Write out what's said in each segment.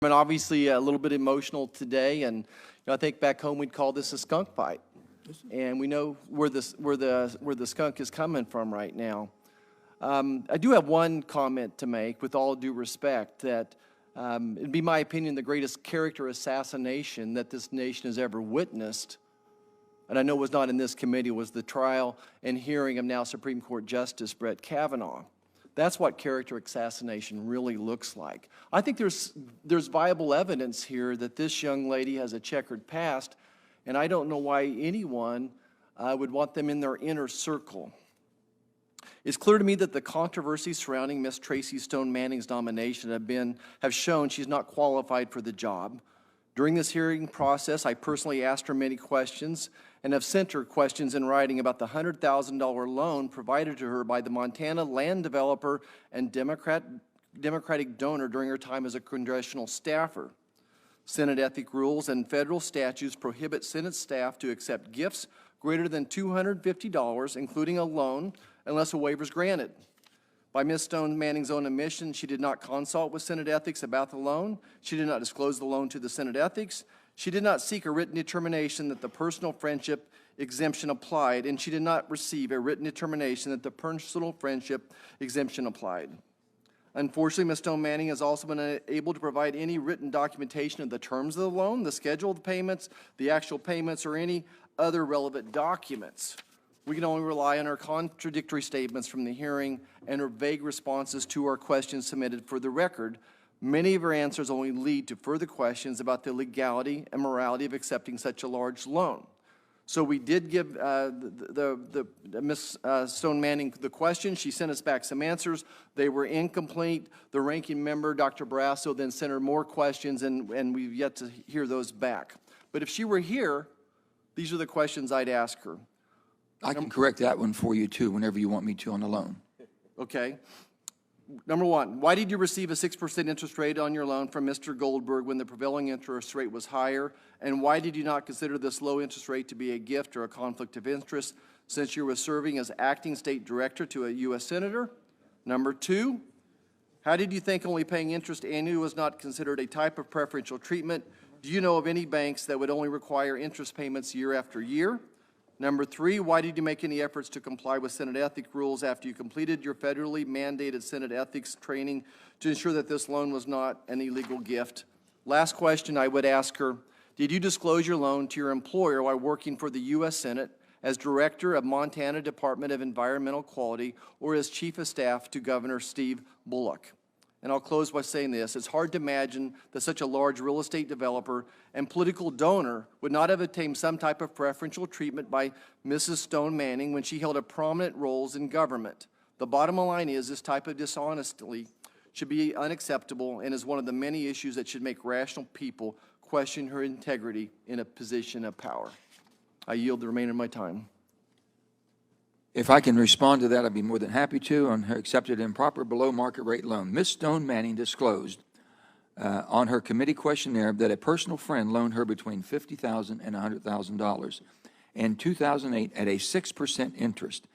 And obviously a little bit emotional today, and I think back home we'd call this a skunk fight, and we know where the skunk is coming from right now. I do have one comment to make, with all due respect, that it'd be my opinion the greatest character assassination that this nation has ever witnessed, and I know was not in this committee, was the trial and hearing of now Supreme Court Justice Brett Kavanaugh. That's what character assassination really looks like. I think there's viable evidence here that this young lady has a checkered past, and I don't know why anyone would want them in their inner circle. It's clear to me that the controversy surrounding Miss Tracy Stone-Manning's nomination have shown she's not qualified for the job. During this hearing process, I personally asked her many questions and have sent her questions in writing about the $100,000 loan provided to her by the Montana land developer and Democratic donor during her time as a congressional staffer. Senate ethic rules and federal statutes prohibit Senate staff to accept gifts greater than $250, including a loan, unless a waiver is granted. By Ms. Stone-Manning's own admission, she did not consult with Senate ethics about the loan. She did not disclose the loan to the Senate ethics. She did not seek a written determination that the personal friendship exemption applied, and she did not receive a written determination that the personal friendship exemption applied. Unfortunately, Ms. Stone-Manning has also been unable to provide any written documentation of the terms of the loan, the schedule of the payments, the actual payments, or any other relevant documents. We can only rely on her contradictory statements from the hearing and her vague responses to our questions submitted for the record. Many of her answers only lead to further questions about the legality and morality of accepting such a large loan. So we did give Ms. Stone-Manning the question. She sent us back some answers. They were incomplete. The ranking member, Dr. Barrasso, then sent her more questions, and we've yet to hear those back. But if she were here, these are the questions I'd ask her. I can correct that one for you, too, whenever you want me to on the loan. Okay. Number one, why did you receive a 6% interest rate on your loan from Mr. Goldberg when the prevailing interest rate was higher? And why did you not consider this low interest rate to be a gift or a conflict of interest since you were serving as acting state director to a U.S. senator? Number two, how did you think only paying interest annually was not considered a type of preferential treatment? Do you know of any banks that would only require interest payments year after year? Number three, why did you make any efforts to comply with Senate ethics rules after you completed your federally mandated Senate ethics training to ensure that this loan was not an illegal gift? Last question I would ask her, did you disclose your loan to your employer while working for the U.S. Senate as Director of Montana Department of Environmental Quality or as Chief of Staff to Governor Steve Bullock? And I'll close by saying this. It's hard to imagine that such a large real estate developer and political donor would not have obtained some type of preferential treatment by Mrs. Stone-Manning when she held a prominent roles in government. The bottom line is this type of dishonesty should be unacceptable and is one of the many issues that should make rational people question her integrity in a position of power. I yield the remainder of my time. If I can respond to that, I'd be more than happy to on her accepted improper below market rate loan. Ms. Stone-Manning disclosed on her committee questionnaire that a personal friend loaned her between $50,000 and $100,000 in 2008 at a 6% interest.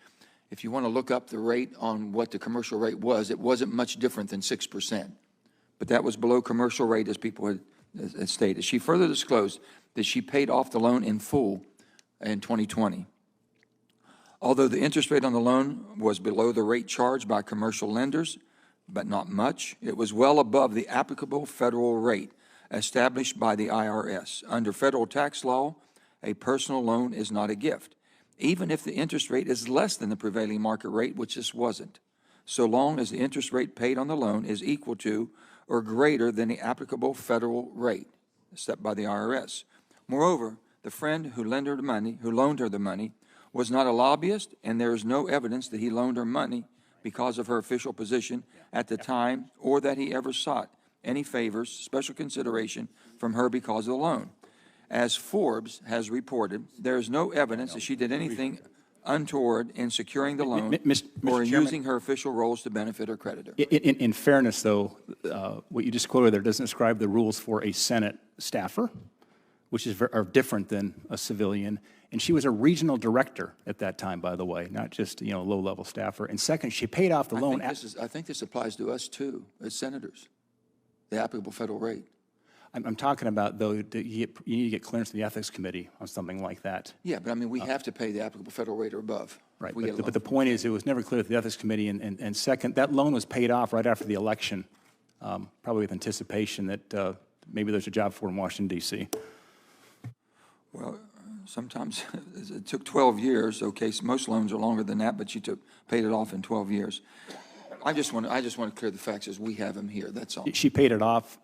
If you want to look up the rate on what the commercial rate was, it wasn't much different than 6%. But that was below commercial rate, as people had stated. She further disclosed that she paid off the loan in full in 2020. Although the interest rate on the loan was below the rate charged by commercial lenders, but not much, it was well above the applicable federal rate established by the IRS. Under federal tax law, a personal loan is not a gift, even if the interest rate is less than the prevailing market rate, which this wasn't, so long as the interest rate paid on the loan is equal to or greater than the applicable federal rate set by the IRS. Moreover, the friend who loaned her the money, was not a lobbyist, and there is no evidence that he loaned her money because of her official position at the time or that he ever sought any favors, special consideration from her because of the loan. As Forbes has reported, there is no evidence that she did anything untoward in securing the loan or in using her official roles to benefit her creditor. In fairness, though, what you just quoted there doesn't describe the rules for a Senate staffer, which are different than a civilian. And she was a regional director at that time, by the way, not just a low-level staffer. And second, she paid off the loan. I think this applies to us too, as senators, the applicable federal rate. I'm talking about, though, that you need to get clearance from the Ethics Committee on something like that. Yeah, but I mean, we have to pay the applicable federal rate or above. Right, We get a but loan. the point is, it was never clear to the Ethics Committee, and second, that loan was paid off right after the election, probably with anticipation that maybe there's a job for in Washington, D.C. Well, sometimes it took 12 years. Okay, so most loans are longer than that, but you paid it off in 12 years. I just want to clear the facts as we have them here, that's all. She paid it off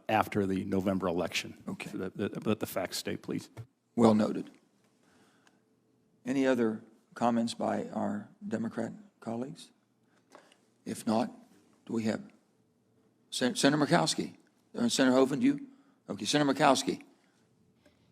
after the November election. Okay. So let the facts state, please. Well noted. Any other comments by our Democrat colleagues? If not, do we have Senator Murkowski? Senator Hovind, you? Okay, Senator Murkowski.